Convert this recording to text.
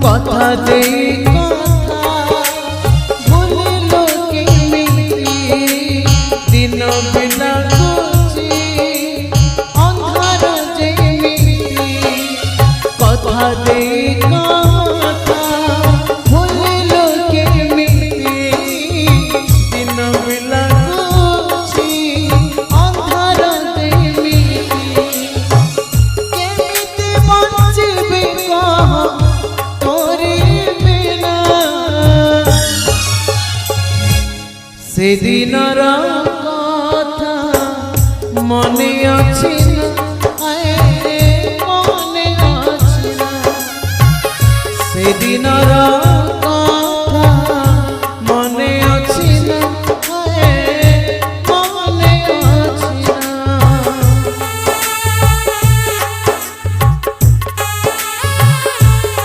কথা দেই কথা ভুলিল কেমিতি দিন বেলা খুঁজি অন্ধার যেমিতি কথা দেই কথা ভুলিল কেমিতি দিন বেলা খুঁজি অন্ধার যেমিতি কেমিতি বঞ্চিবে কহ সেদিনর কথা মনে আছে না মনে আছে না সেদিনর